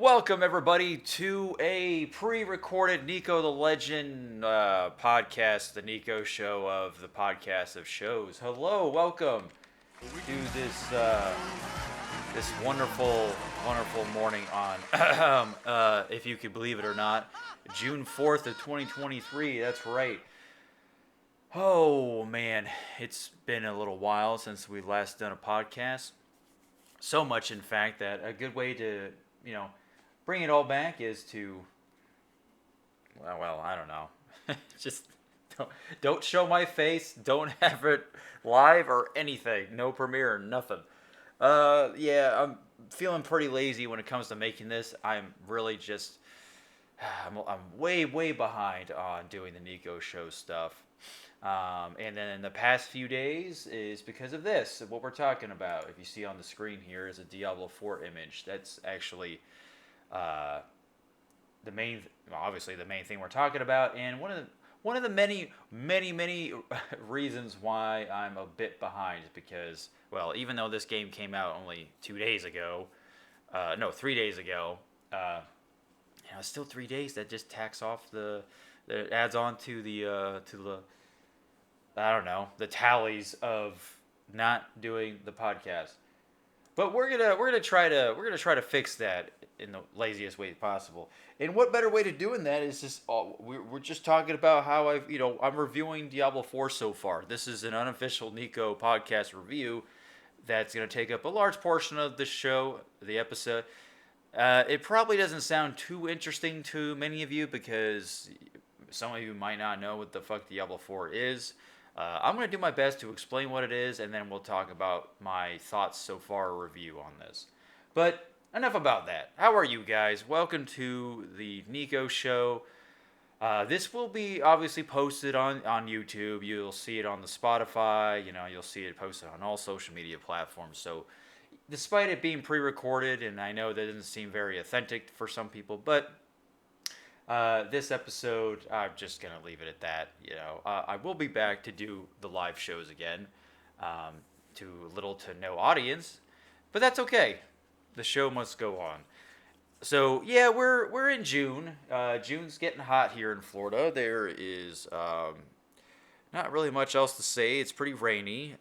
Welcome, everybody, to a pre-recorded Niko the Legend podcast, the Niko show of the podcast of shows. Hello, welcome to this wonderful morning on, if you could believe it or not, June 4th of 2023. That's right. Oh, man, it's been a little while since we last done a podcast. So much, in fact, that a good way to, bring it all back is to, well, I don't know. Just don't show my face. Don't have it live or anything. No premiere, nothing. Yeah, I'm feeling pretty lazy when it comes to making this. I'm really just, I'm way behind on doing the Niko show stuff. And then in the past few days is because of this, what we're talking about. If you see on the screen here is a Diablo 4 image. That's actually the main, obviously the main thing we're talking about, and one of the many reasons why I'm a bit behind is because, well, even though this game came out only 2 days ago, no, 3 days ago, it's still 3 days. That just tacks off that adds on to the I don't know, the tallies of not doing the podcast. But we're gonna try to fix that in the laziest way possible. And what better way to doing that is just we're just talking about how I'm reviewing Diablo 4 so far. This is an unofficial Niko podcast review that's gonna take up a large portion of the show, the episode. It probably doesn't sound too interesting to many of you because some of you might not know what the fuck Diablo 4 is. I'm going to do my best to explain what it is, and then we'll talk about my thoughts so far review on this. But enough about that. How are you guys? Welcome to the Niko show. This will be obviously posted on YouTube. You'll see it on the Spotify. You'll see it posted on all social media platforms. So despite it being pre-recorded, and I know that doesn't seem very authentic for some people, but this episode, I'm just going to leave it at that. I will be back to do the live shows again, to little to no audience, but that's okay. The show must go on. So, yeah, we're in June. June's getting hot here in Florida. There is not really much else to say. It's pretty rainy,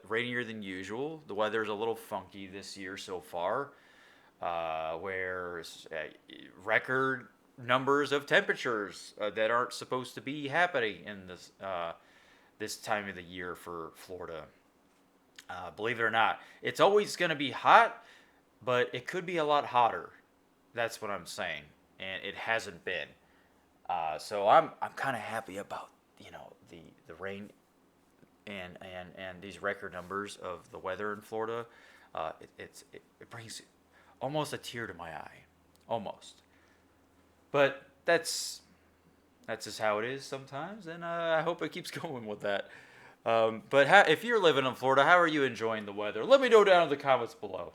rainier than usual. The weather's a little funky this year so far, where record numbers of temperatures that aren't supposed to be happening in this time of the year for Florida. Believe it or not, it's always going to be hot, but it could be a lot hotter. That's what I'm saying, and it hasn't been. So I'm kind of happy about the rain and these record numbers of the weather in Florida. It brings almost a tear to my eye, almost. But that's just how it is sometimes, and I hope it keeps going with that. But if you're living in Florida, how are you enjoying the weather? Let me know down in the comments below.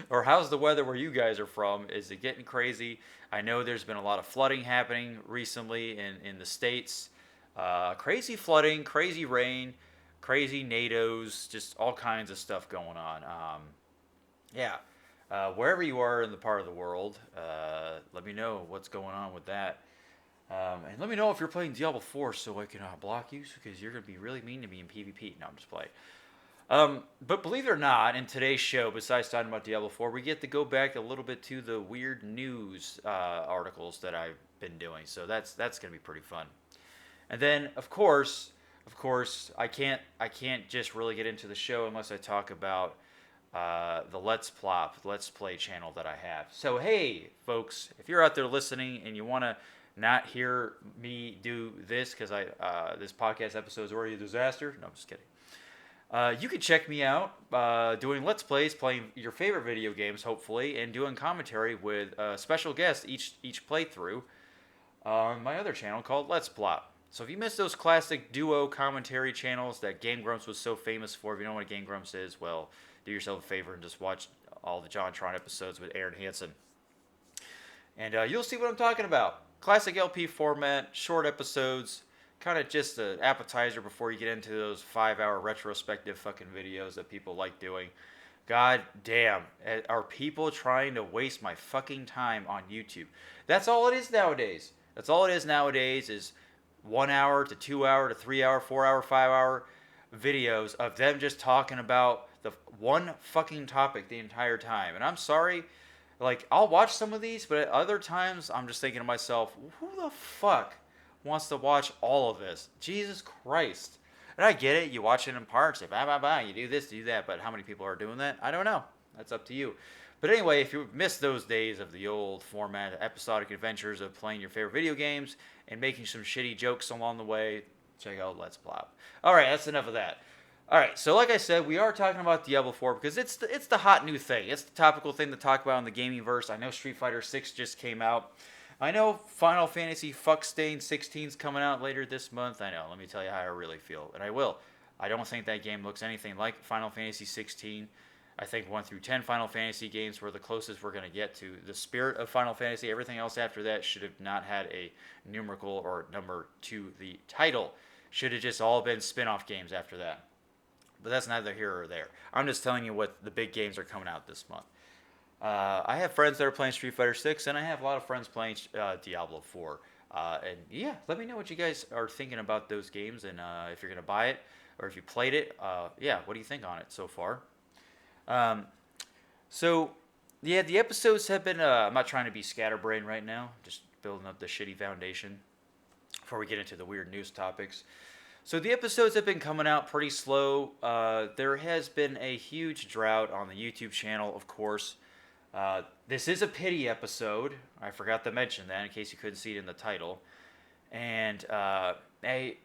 Or how's the weather where you guys are from? Is it getting crazy? I know there's been a lot of flooding happening recently in the States. Crazy flooding, crazy rain, crazy NATOs, just all kinds of stuff going on. Yeah. Wherever you are in the part of the world, let me know what's going on with that. And let me know if you're playing Diablo 4 so I can block you, because you're going to be really mean to me in PvP. No, I'm just playing. But believe it or not, in today's show, besides talking about Diablo 4, we get to go back a little bit to the weird news articles that I've been doing. So that's going to be pretty fun. And then, of course, I can't just really get into the show unless I talk about the Let's Play channel that I have. So hey, folks, if you're out there listening and you want to not hear me do this because this podcast episode is already a disaster. No, I'm just kidding. You can check me out doing Let's Plays, playing your favorite video games, hopefully, and doing commentary with special guests each playthrough on my other channel called Let's Plot. So if you missed those classic duo commentary channels that Game Grumps was so famous for, if you don't know what Game Grumps is, well, do yourself a favor and just watch all the JonTron episodes with Aaron Hansen. And you'll see what I'm talking about. Classic LP format, short episodes, kind of just an appetizer before you get into those 5-hour retrospective fucking videos that people like doing. God damn, are people trying to waste my fucking time on YouTube? That's all it is nowadays. That's all it is nowadays is 1 hour to 2 hour to 3 hour, 4 hour, 5 hour videos of them just talking about the one fucking topic the entire time. And I'm sorry, like I'll watch some of these, but at other times I'm just thinking to myself, who the fuck wants to watch all of this? Jesus Christ. And I get it, you watch it in parts, blah, blah, blah, you do this, do that, but how many people are doing that? I don't know. That's up to you. But anyway, if you missed those days of the old format, episodic adventures of playing your favorite video games and making some shitty jokes along the way, check out Let's Plop. Alright, that's enough of that. Alright, so like I said, we are talking about Diablo 4 because it's the hot new thing. It's the topical thing to talk about in the gaming verse. I know Street Fighter 6 just came out. I know Final Fantasy Fuckstain 16 is coming out later this month. I know. Let me tell you how I really feel. And I will. I don't think that game looks anything like Final Fantasy 16. I think 1 through 10 Final Fantasy games were the closest we're going to get to the spirit of Final Fantasy. Everything else after that should have not had a numerical or number to the title. Should have just all been spin-off games after that. But that's neither here or there. I'm just telling you what the big games are coming out this month. I have friends that are playing Street Fighter 6, and I have a lot of friends playing Diablo 4. And yeah, let me know what you guys are thinking about those games, and if you're going to buy it, or if you played it, yeah, what do you think on it so far? So, yeah, the episodes have been, I'm not trying to be scatterbrained right now, just building up the shitty foundation before we get into the weird news topics. So the episodes have been coming out pretty slow. There has been a huge drought on the YouTube channel, of course. This is a pity episode. I forgot to mention that in case you couldn't see it in the title. And I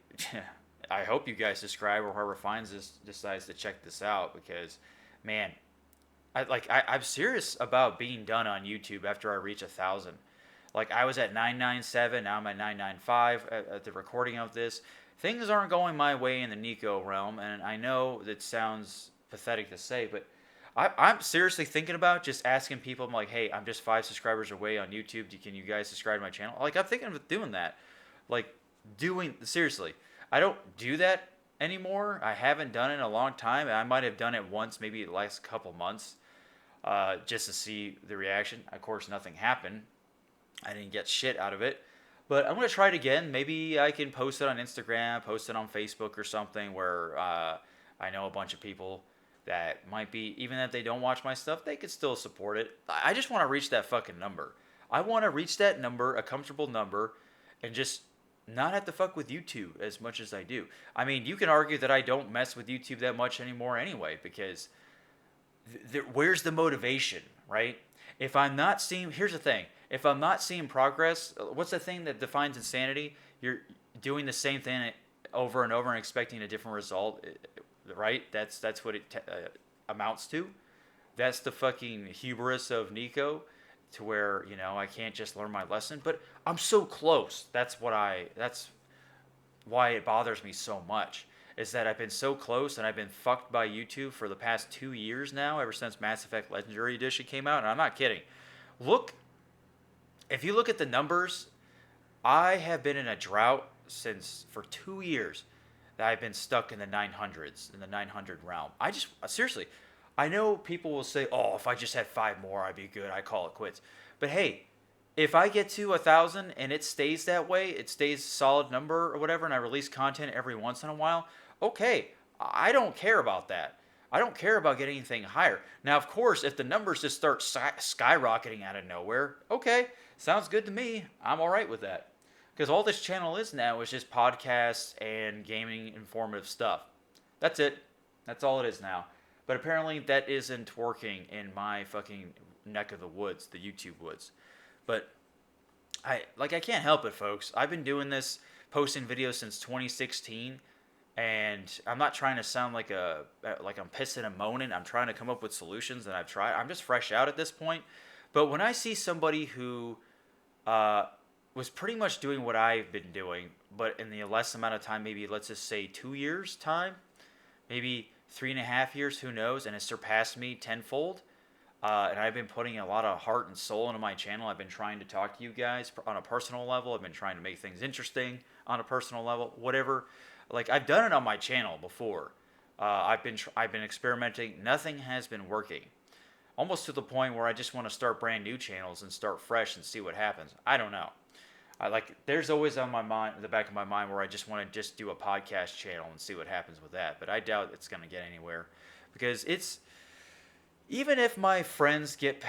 hope you guys subscribe or whoever finds this decides to check this out because, man, I'm serious about being done on YouTube after I reach 1,000. Like I was at 997, now I'm at 995 at the recording of this. Things aren't going my way in the Niko realm, and I know that sounds pathetic to say, but I'm seriously thinking about just asking people. I'm like, hey, I'm just 5 subscribers away on YouTube. Can you guys subscribe to my channel? Like, I'm thinking of doing that. Like, seriously. I don't do that anymore. I haven't done it in a long time. I might have done it once, maybe the last couple months, just to see the reaction. Of course, nothing happened. I didn't get shit out of it. But I'm going to try it again. Maybe I can post it on Instagram, post it on Facebook or something where I know a bunch of people that might be, even if they don't watch my stuff, they could still support it. I just want to reach that fucking number. I want to reach that number, a comfortable number, and just not have to fuck with YouTube as much as I do. I mean, you can argue that I don't mess with YouTube that much anymore anyway, because where's the motivation, right? If I'm not seeing, here's the thing. If I'm not seeing progress, what's the thing that defines insanity? You're doing the same thing over and over and expecting a different result, right? That's what it amounts to. That's the fucking hubris of Niko, to where, you know, I can't just learn my lesson, but I'm so close. That's why it bothers me so much, is that I've been so close and I've been fucked by YouTube for the past 2 years now, ever since Mass Effect Legendary Edition came out, and I'm not kidding. If you look at the numbers, I have been in a drought for 2 years that I've been stuck in the 900s, in the 900 realm. Seriously, I know people will say, oh, if I just had 5 more, I'd be good. I call it quits. But hey, if I get to 1,000 and it stays that way, it stays a solid number or whatever, and I release content every once in a while, okay, I don't care about that. I don't care about getting anything higher. Now, of course, if the numbers just start skyrocketing out of nowhere, okay, sounds good to me. I'm all right with that. Because all this channel is now is just podcasts and gaming informative stuff. That's it. That's all it is now. But apparently that isn't working in my fucking neck of the woods, the YouTube woods. But I can't help it, folks. I've been doing this, posting videos since 2016. And I'm not trying to sound like I'm pissing and moaning. I'm trying to come up with solutions that I've tried. I'm just fresh out at this point. But when I see somebody who was pretty much doing what I've been doing, but in the less amount of time, maybe let's just say 2 years time, maybe 3.5 years, who knows, and has surpassed me tenfold. And I've been putting a lot of heart and soul into my channel. I've been trying to talk to you guys on a personal level. I've been trying to make things interesting on a personal level, whatever. Like, I've done it on my channel before, I've been experimenting. Nothing has been working. Almost to the point where I just want to start brand new channels and start fresh and see what happens. I don't know. There's always on my mind, the back of my mind, where I just want to just do a podcast channel and see what happens with that. But I doubt it's gonna get anywhere, because it's, even if my friends get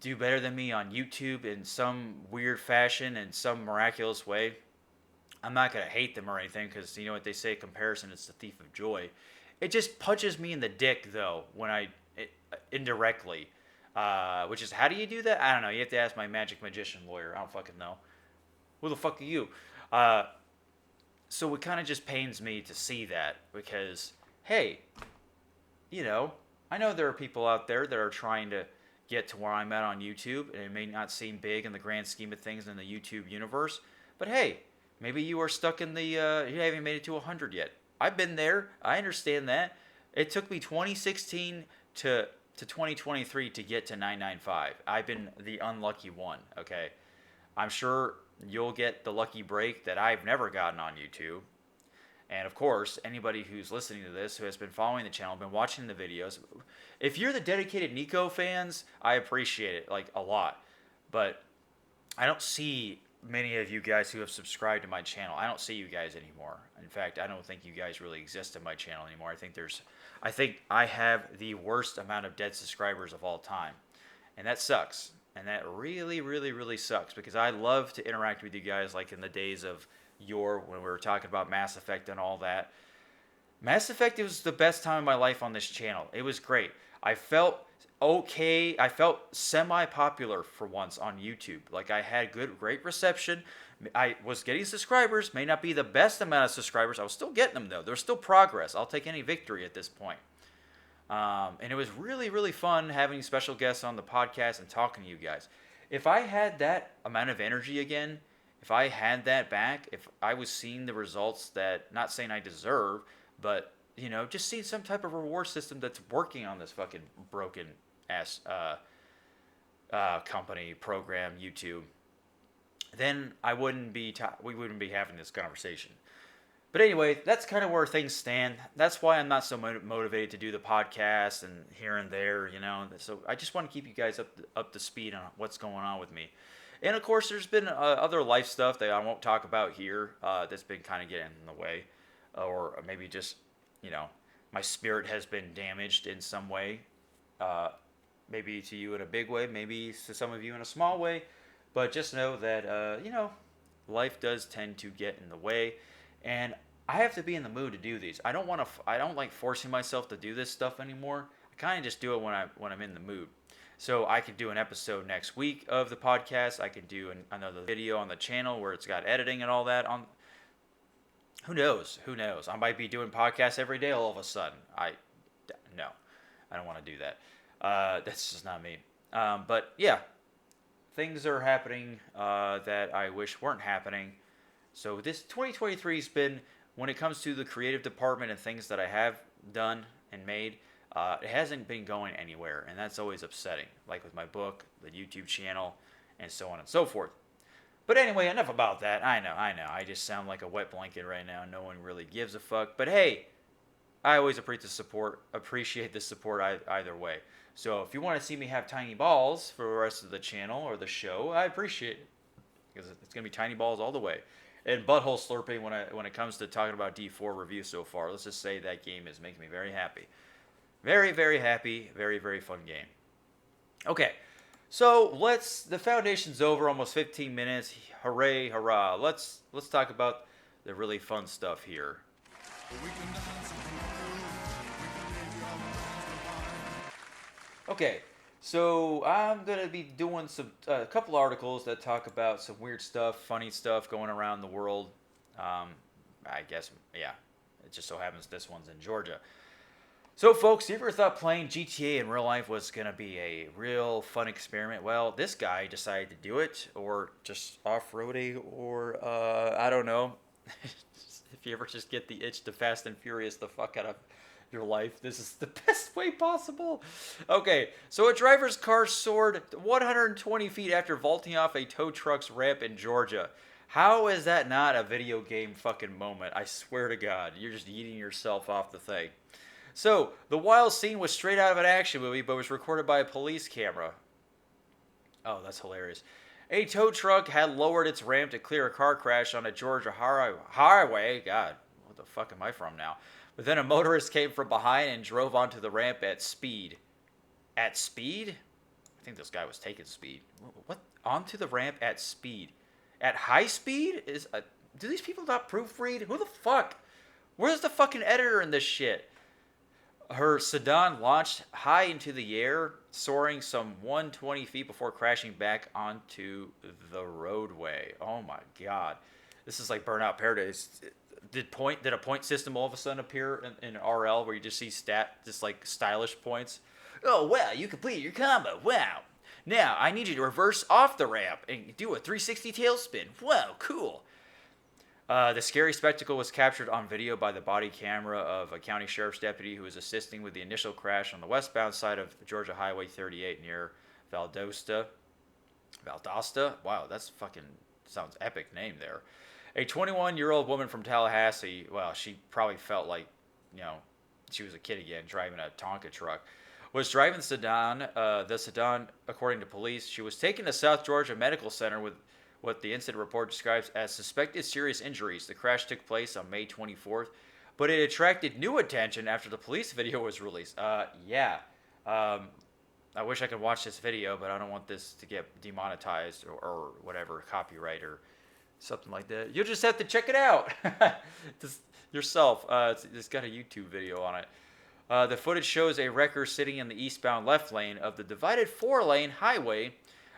do better than me on YouTube in some weird fashion, in some miraculous way, I'm not gonna hate them or anything, because you know what they say: comparison is the thief of joy. It just punches me in the dick though when indirectly, which is, how do you do that? I don't know. You have to ask my magic magician lawyer. I don't fucking know. Who the fuck are you? So it kind of just pains me to see that, because, hey, I know there are people out there that are trying to get to where I'm at on YouTube, and it may not seem big in the grand scheme of things in the YouTube universe, but hey, maybe you are stuck in you haven't made it to 100 yet. I've been there. I understand that. It took me 2016 to 2023 to get to 995. I've been the unlucky one, okay? I'm sure you'll get the lucky break that I've never gotten on YouTube. And of course, anybody who's listening to this, who has been following the channel, been watching the videos, if you're the dedicated Niko fans, I appreciate it, like, a lot. But I don't see many of you guys who have subscribed to my channel. I don't see you guys anymore. In fact, I don't think you guys really exist in my channel anymore. I think I have the worst amount of dead subscribers of all time. And that sucks. And that really, really, really sucks, because I love to interact with you guys, like in the days of yore when we were talking about Mass Effect and all that. Mass Effect, it was the best time of my life on this channel. It was great. I felt okay. I felt semi-popular for once on YouTube. Like, I had great reception. I was getting subscribers. May not be the best amount of subscribers. I was still getting them, though. There's still progress. I'll take any victory at this point. And it was really, really fun having special guests on the podcast and talking to you guys. If I had that amount of energy again, if I had that back, if I was seeing the results that, not saying I deserve, but, just seeing some type of reward system that's working on this fucking broken ass company, program, YouTube, then we wouldn't be having this conversation. But anyway, that's kind of where things stand. That's why I'm not so motivated to do the podcast and here and there, So I just want to keep you guys up to speed on what's going on with me. And of course, there's been other life stuff that I won't talk about here that's been kind of getting in the way. Or maybe just, my spirit has been damaged in some way. Maybe to you in a big way, maybe to some of you in a small way. But just know that, life does tend to get in the way. And I have to be in the mood to do these. I don't like forcing myself to do this stuff anymore. I kind of just do it when I'm in the mood. So I could do an episode next week of the podcast. I could do another video on the channel where it's got editing and all that on. Who knows? I might be doing podcasts every day all of a sudden. No, I don't want to do that. That's just not me. But yeah, things are happening that I wish weren't happening. So this 2023 has been, when it comes to the creative department and things that I have done and made, it hasn't been going anywhere, and that's always upsetting. Like with my book, the YouTube channel, and so on and so forth. But anyway, enough about that. I know. I just sound like a wet blanket right now. No one really gives a fuck. But hey, I always appreciate the support either way. So if you want to see me have tiny balls for the rest of the channel or the show, I appreciate it, because it's going to be tiny balls all the way. And butthole slurping when it comes to talking about D4 review so far. Let's just say that game is making me very happy. Very, very happy. Very, very fun game. Okay, so the foundation's over, almost 15 minutes. Hooray, hurrah. Let's talk about the really fun stuff here. Okay, so I'm going to be doing a couple articles that talk about some weird stuff, funny stuff going around the world. I guess, yeah, it just so happens this one's in Georgia. So, folks, you ever thought playing GTA in real life was going to be a real fun experiment? Well, this guy decided to do it, or just off-roading, or, I don't know. If you ever just get the itch to Fast and Furious the fuck out of your life, this is the best way possible. Okay, so a driver's car soared 120 feet after vaulting off a tow truck's ramp in Georgia. How is that not a video game fucking moment? I swear to God, you're just eating yourself off the thing. So, the wild scene was straight out of an action movie, but was recorded by a police camera. Oh, that's hilarious. A tow truck had lowered its ramp to clear a car crash on a Georgia highway. God, what the fuck am I from now? But then a motorist came from behind and drove onto the ramp at speed. At speed? I think this guy was taking speed. What? Onto the ramp at speed. At high speed? Do these people not proofread? Who the fuck? Where's the fucking editor in this shit? Her sedan launched high into the air, soaring some 120 feet before crashing back onto the roadway. Oh my god. This is like Burnout Paradise. Did a point system all of a sudden appear in RL where you just see just like stylish points? Oh wow, you completed your combo. Wow. Now I need you to reverse off the ramp and do a 360 tailspin. Wow, cool. The scary spectacle was captured on video by the body camera of a county sheriff's deputy who was assisting with the initial crash on the westbound side of Georgia Highway 38 near Valdosta. Valdosta? Wow, that's fucking sounds epic name there. A 21-year-old woman from Tallahassee, well, she probably felt like, she was a kid again driving a Tonka truck, was driving the sedan, according to police. She was taken to South Georgia Medical Center with what the incident report describes as suspected serious injuries. The crash took place on May 24th, but it attracted new attention after the police video was released. Yeah. I wish I could watch this video, but I don't want this to get demonetized or whatever, copyright or something like that. You'll just have to check it out just yourself. It's got a YouTube video on it. The footage shows a wrecker sitting in the eastbound left lane of the divided 4-lane highway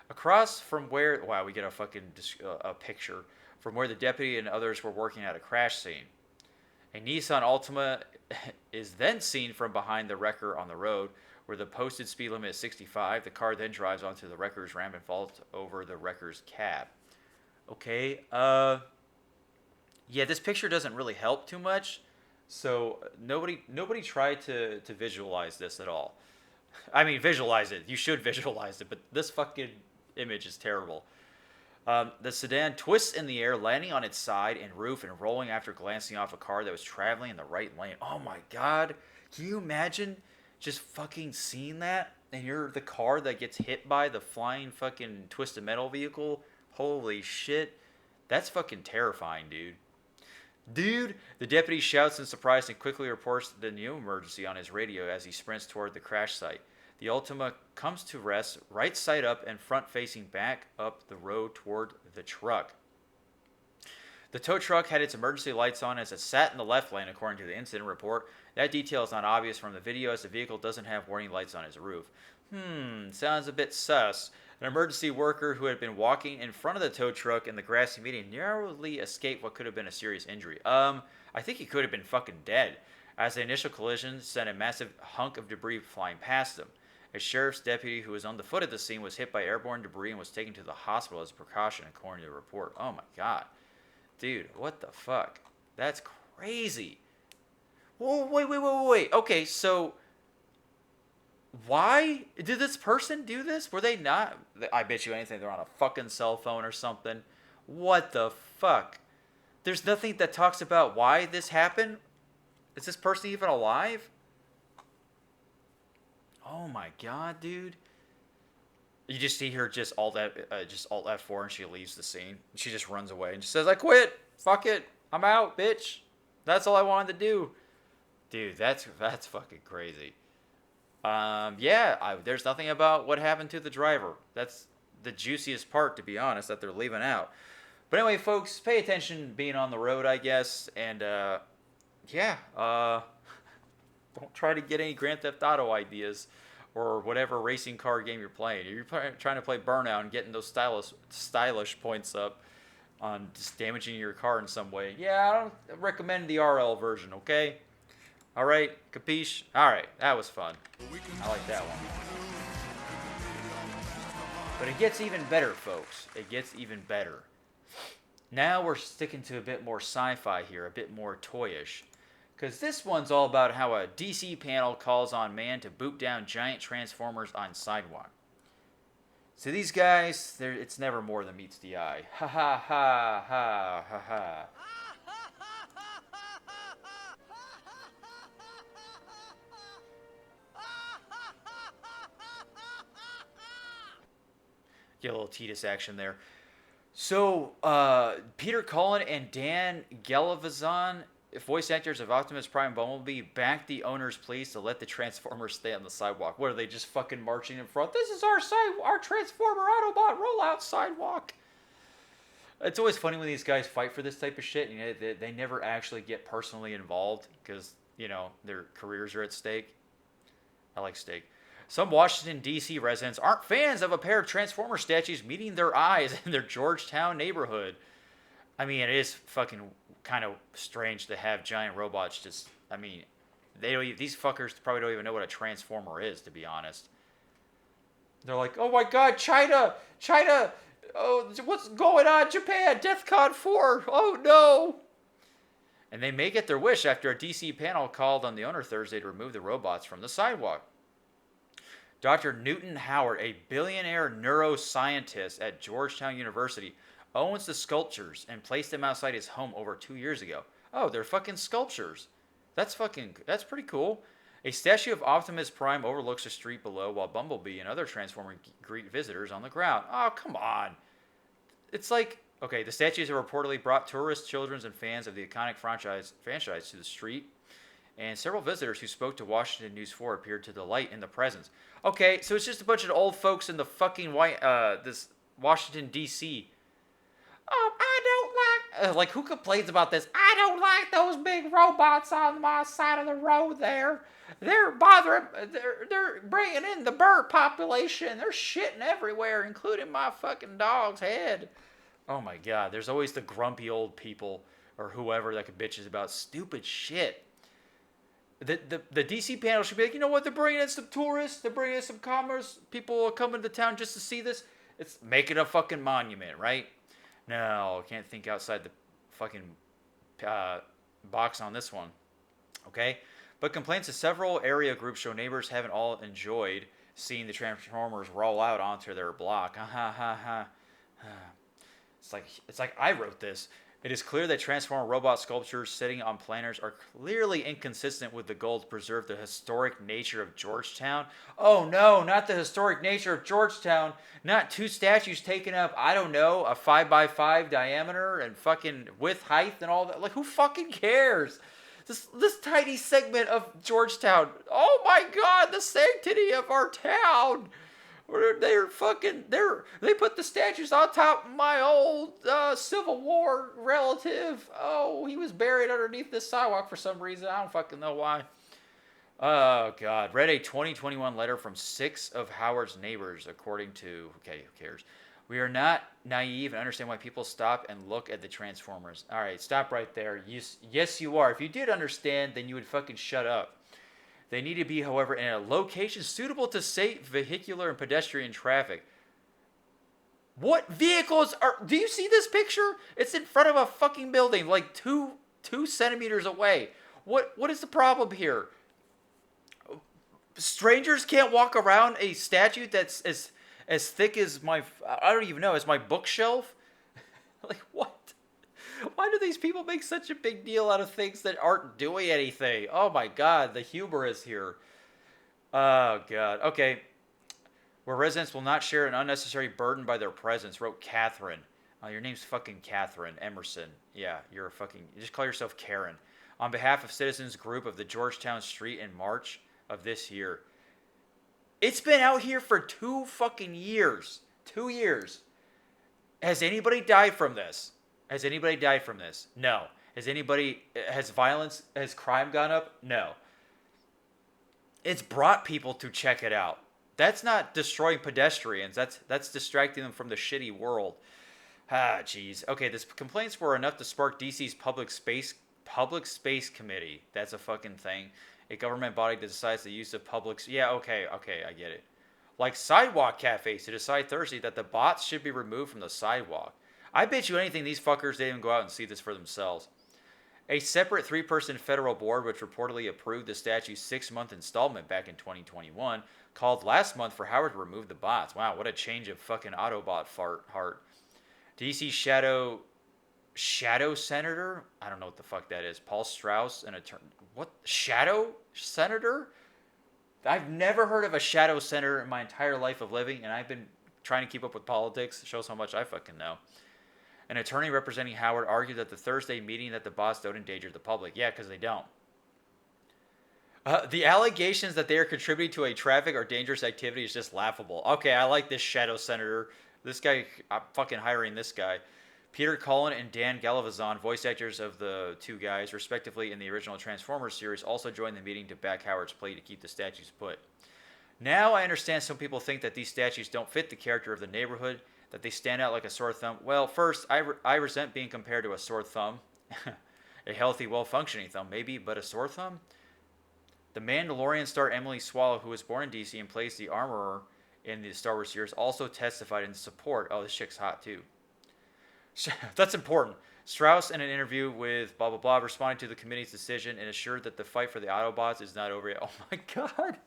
across from where, wow, we get a fucking a picture from where the deputy and others were working at a crash scene. A Nissan Altima is then seen from behind the wrecker on the road where the posted speed limit is 65. The car then drives onto the wrecker's ramp and falls over the wrecker's cab. Okay, yeah, this picture doesn't really help too much. So nobody tried to visualize this at all. I mean, visualize it. You should visualize it, but this fucking image is terrible. The sedan twists in the air, landing on its side and roof and rolling after glancing off a car that was traveling in the right lane. Oh my god. Can you imagine just fucking seeing that? And you're the car that gets hit by the flying fucking twisted metal vehicle? Holy shit. That's fucking terrifying, dude. The deputy shouts in surprise and quickly reports the new emergency on his radio as he sprints toward the crash site. The Ultima comes to rest right side up and front facing back up the road toward the truck. The tow truck had its emergency lights on as it sat in the left lane, according to the incident report. That detail is not obvious from the video as the vehicle doesn't have warning lights on its roof. Sounds a bit sus. An emergency worker who had been walking in front of the tow truck in the grassy median narrowly escaped what could have been a serious injury. I think he could have been fucking dead, as the initial collision sent a massive hunk of debris flying past him. A sheriff's deputy who was on the foot at the scene was hit by airborne debris and was taken to the hospital as a precaution, according to the report. Oh my god. Dude, what the fuck? That's crazy. Whoa, wait. Okay, so why did this person do this? Were they not? I bet you anything they're on a fucking cell phone or something. What the fuck? There's nothing that talks about why this happened? Is this person even alive? Oh my god, dude. You just see her just alt F4 and she leaves the scene. She just runs away and she says, "I quit. Fuck it. I'm out, bitch. That's all I wanted to do." Dude, that's fucking crazy. There's nothing about what happened to the driver. That's the juiciest part, to be honest, that they're leaving out. But anyway, folks, pay attention being on the road, I guess. And, don't try to get any Grand Theft Auto ideas or whatever racing car game you're playing. If you're trying to play Burnout and getting those stylish points up on just damaging your car in some way, I don't recommend the RL version, okay? All right, capiche? All right, that was fun. I like that one. But it gets even better, folks. It gets even better. Now we're sticking to a bit more sci-fi here, a bit more toyish. Because this one's all about how a DC panel calls on man to boot down giant transformers on sidewalk. So these guys, it's never more than meets the eye. Ha ha ha ha ha ha. Get a little Titus action there. So, Peter Cullen and Dan Gelvazon, voice actors of Optimus Prime and Bumblebee, backed the owner's pleas to let the Transformers stay on the sidewalk. What are they, just fucking marching in front? This is our Transformer Autobot rollout sidewalk. It's always funny when these guys fight for this type of shit. You know, they never actually get personally involved because, you know, their careers are at stake. I like steak. Some Washington, D.C. residents aren't fans of a pair of Transformer statues meeting their eyes in their Georgetown neighborhood. I mean, it is fucking kind of strange to have giant robots just... I mean, these fuckers probably don't even know what a Transformer is, to be honest. They're like, oh my god, China! Oh, what's going on, Japan? DEFCON 4! Oh no! And they may get their wish after a D.C. panel called on the owner Thursday to remove the robots from the sidewalk. Dr. Newton Howard, a billionaire neuroscientist at Georgetown University, owns the sculptures and placed them outside his home over 2 years ago. Oh, they're fucking sculptures. That's pretty cool. A statue of Optimus Prime overlooks the street below while Bumblebee and other Transformers greet visitors on the ground. Oh, come on. It's like, okay, the statues have reportedly brought tourists, children, and fans of the iconic franchise to the street. And several visitors who spoke to Washington News 4 appeared to delight in the presence. Okay, so it's just a bunch of old folks in the fucking this Washington, D.C. I don't like who complains about this? I don't like those big robots on my side of the road there. They're bothering, they're bringing in the bird population. They're shitting everywhere, including my fucking dog's head. Oh my god, there's always the grumpy old people or whoever that could bitches about stupid shit. The DC panel should be like, you know what, they're bringing in some tourists, they're bringing in some commerce, people are coming to town just to see this. It's make it a fucking monument, right? No, I can't think outside the fucking box on this one. Okay? But complaints of several area groups show neighbors haven't all enjoyed seeing the Transformers roll out onto their block. Ha ha ha. It's like I wrote this. It is clear that Transformer robot sculptures sitting on planters are clearly inconsistent with the goal to preserve the historic nature of Georgetown. Oh no, not the historic nature of Georgetown. Not two statues taking up, I don't know, a 5x5 diameter and fucking width, height, and all that. Like, who fucking cares? This tiny segment of Georgetown. Oh my god, the sanctity of our town. They put the statues on top of my old Civil War relative. Oh, he was buried underneath this sidewalk for some reason. I don't fucking know why. Oh, God. Read a 2021 letter from 6 of Howard's neighbors, according to... Okay, who cares? We are not naive and understand why people stop and look at the Transformers. All right, stop right there. Yes, you are. If you did understand, then you would fucking shut up. They need to be, however, in a location suitable to safe vehicular and pedestrian traffic. What vehicles are... Do you see this picture? It's in front of a fucking building, like two centimeters away. What is the problem here? Strangers can't walk around a statue that's as thick as my... I don't even know, as my bookshelf? Like, what? Why do these people make such a big deal out of things that aren't doing anything? Oh my god, the hubris here. Oh god. Okay. Where residents will not share an unnecessary burden by their presence, wrote Catherine. Your name's fucking Catherine Emerson. Yeah, you're a fucking... Just call yourself Karen. On behalf of citizens group of the Georgetown Street in March of this year. It's been out here for 2 fucking years. 2 years. Has anybody died from this? Has anybody died from this? No. Has crime gone up? No. It's brought people to check it out. That's not destroying pedestrians. That's distracting them from the shitty world. Ah, jeez. Okay, these complaints were enough to spark DC's Public Space Committee. That's a fucking thing. A government body that decides the use of public... Yeah, okay, I get it. Like sidewalk cafes to decide Thursday that the bots should be removed from the sidewalk. I bet you anything these fuckers didn't even go out and see this for themselves. A separate three-person federal board, which reportedly approved the statue's 6-month installment back in 2021, called last month for Howard to remove the bots. Wow, what a change of fucking Autobot heart. DC Shadow Senator? I don't know what the fuck that is. Paul Strauss, an attorney. What? Shadow Senator? I've never heard of a shadow senator in my entire life of living, and I've been trying to keep up with politics. It shows how much I fucking know. An attorney representing Howard argued that the Thursday meeting that the bots don't endanger the public. Yeah, because they don't. The allegations that they are contributing to a traffic or dangerous activity is just laughable. Okay, I like this shadow senator. This guy, I'm fucking hiring this guy. Peter Cullen and Dan Galavazan, voice actors of the two guys, respectively, in the original Transformers series, also joined the meeting to back Howard's plea to keep the statues put. Now I understand some people think that these statues don't fit the character of the neighborhood, that they stand out like a sore thumb. Well, first, I resent being compared to a sore thumb. A healthy, well-functioning thumb, maybe, but a sore thumb? The Mandalorian star Emily Swallow, who was born in DC and plays the Armorer in the Star Wars series, also testified in support. Oh, this chick's hot, too. That's important. Strauss, in an interview with blah blah blah, responded to the committee's decision and assured that the fight for the Autobots is not over yet. Oh my god,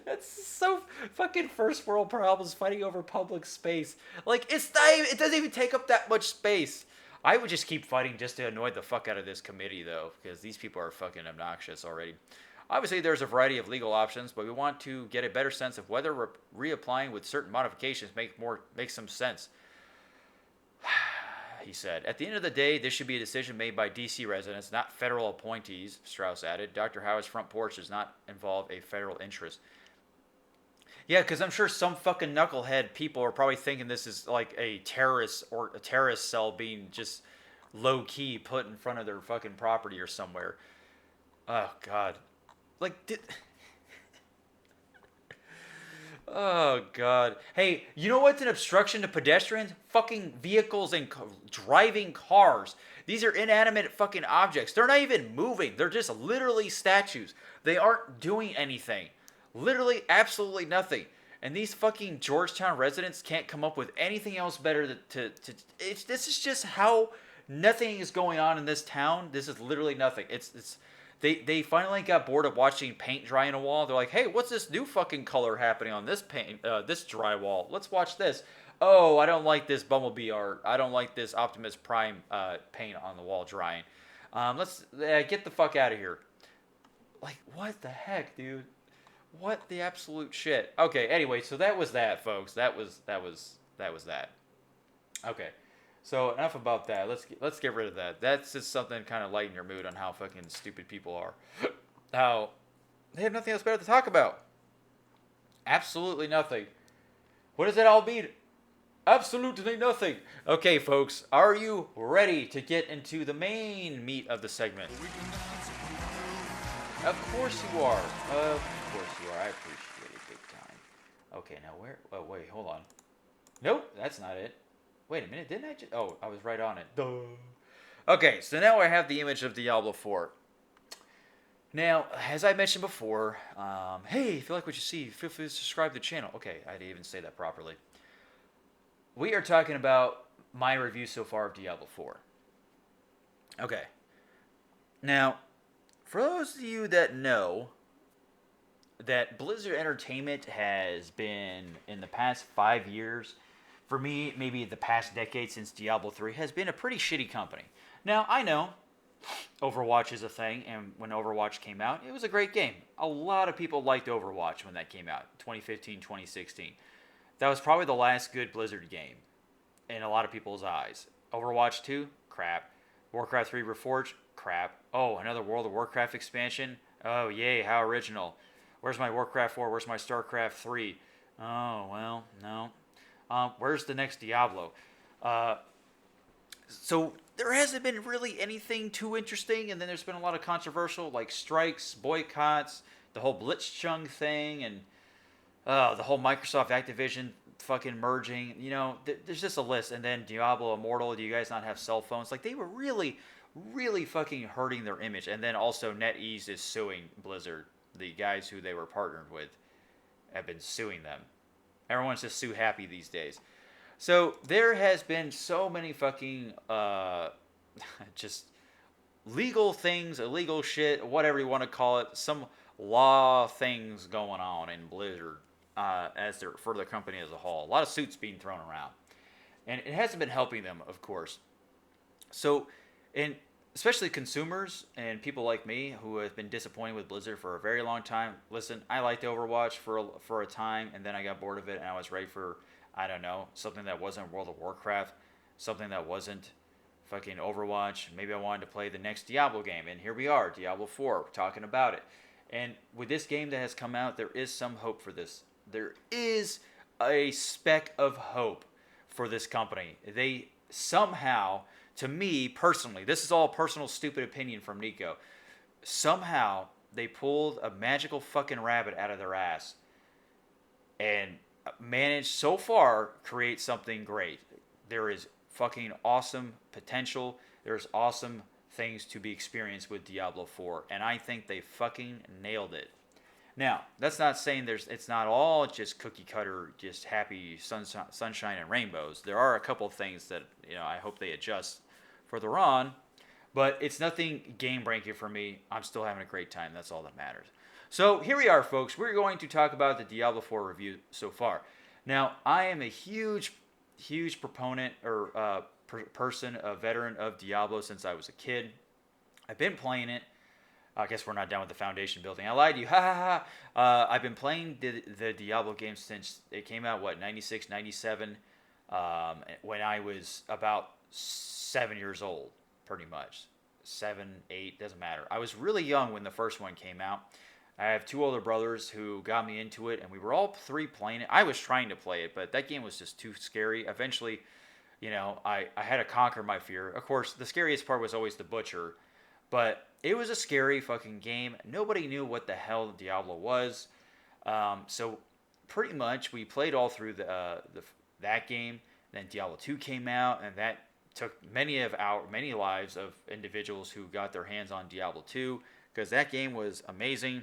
that's so fucking first world problems, fighting over public space. Like it's not even, it doesn't even take up that much space. I would just keep fighting just to annoy the fuck out of this committee though, because these people are fucking obnoxious already. Obviously, there's a variety of legal options, but we want to get a better sense of whether reapplying with certain modifications makes some sense. He said, at the end of the day, this should be a decision made by DC residents, not federal appointees, Strauss added. Dr. Howard's front porch does not involve a federal interest. Yeah, because I'm sure some fucking knucklehead people are probably thinking this is like a terrorist or a terrorist cell being just low-key put in front of their fucking property or somewhere. Oh, God. Like, Oh, God. Hey, you know what's an obstruction to pedestrians? Fucking vehicles and driving cars. These are inanimate fucking objects. They're not even moving. They're just literally statues. They aren't doing anything. Literally, absolutely nothing. And these fucking Georgetown residents can't come up with anything else better this is just how nothing is going on in this town. This is literally nothing. They finally got bored of watching paint dry in a wall. They're like, hey, what's this new fucking color happening on this paint, this drywall? Let's watch this. Oh, I don't like this Bumblebee art. I don't like this Optimus Prime paint on the wall drying. Let's get the fuck out of here. Like, what the heck, dude? What the absolute shit? Okay, anyway, so that was that, folks. That was that. Okay. So enough about that. Let's get rid of that. That's just something to kind of lighten your mood on how fucking stupid people are. How they have nothing else better to talk about. Absolutely nothing. What does that all mean? Absolutely nothing. Okay, folks, are you ready to get into the main meat of the segment? Of course you are. Of course you are. I appreciate it big time. Okay, now where? Oh, wait, hold on. Nope, that's not it. Wait a minute, didn't I just... Oh, I was right on it. Duh. Okay, so now I have the image of Diablo 4. Now, as I mentioned before, hey, if you like what you see, feel free to subscribe to the channel. Okay, I didn't even say that properly. We are talking about my review so far of Diablo 4. Okay. Now, for those of you that know that Blizzard Entertainment has been, in the past 5 years... For me, maybe the past decade since Diablo 3 has been a pretty shitty company. Now, I know Overwatch is a thing, and when Overwatch came out, it was a great game. A lot of people liked Overwatch when that came out, 2015, 2016. That was probably the last good Blizzard game in a lot of people's eyes. Overwatch 2, crap. Warcraft 3 Reforged, crap. Oh, another World of Warcraft expansion? Oh, yay, how original. Where's my Warcraft 4? Where's my StarCraft 3? Oh, well, no. Where's the next Diablo? So there hasn't been really anything too interesting, and then there's been a lot of controversial, like strikes, boycotts, the whole Blitzchung thing, and the whole Microsoft Activision fucking merging. You know, there's just a list. And then Diablo Immortal, do you guys not have cell phones? Like, they were really, really fucking hurting their image. And then also NetEase is suing Blizzard. The guys who they were partnered with have been suing them. Everyone's just so happy these days. So there has been so many fucking just legal things, illegal shit, whatever you want to call it, some law things going on in Blizzard as their for the company as a whole. A lot of suits being thrown around, and it hasn't been helping them, of course. So, and especially consumers and people like me who have been disappointed with Blizzard for a very long time. Listen, I liked Overwatch for a time, and then I got bored of it, and I was ready for, I don't know, something that wasn't World of Warcraft, something that wasn't fucking Overwatch. Maybe I wanted to play the next Diablo game, and here we are, Diablo 4, we're talking about it. And with this game that has come out, there is some hope for this. There is a speck of hope for this company. They somehow, to me personally, this is all personal stupid opinion from Niko, somehow they pulled a magical fucking rabbit out of their ass and managed so far create something great. There is fucking awesome potential. There's awesome things to be experienced with Diablo 4, and I think they fucking nailed it. Now, that's not saying it's not all just cookie cutter, just happy sunshine and rainbows. There are a couple of things that I hope they adjust further on, but it's nothing game breaking for me. I'm still having a great time. That's all that matters. So here we are, folks. We're going to talk about the Diablo 4 review so far. Now, I am a huge proponent or person, a veteran of Diablo since I was a kid. I've been playing it. I guess we're not done with the foundation building. I lied to you. Ha ha ha. I've been playing the Diablo game since it came out, 96, 97, when I was about 7 years old, pretty much. 7, 8, doesn't matter. I was really young when the first one came out. I have two older brothers who got me into it, and we were all three playing it. I was trying to play it, but that game was just too scary. Eventually, I had to conquer my fear. Of course, the scariest part was always the butcher, but it was a scary fucking game. Nobody knew what the hell Diablo was. So pretty much we played all through that game. Then Diablo 2 came out, and that took many lives of individuals who got their hands on Diablo 2, because that game was amazing.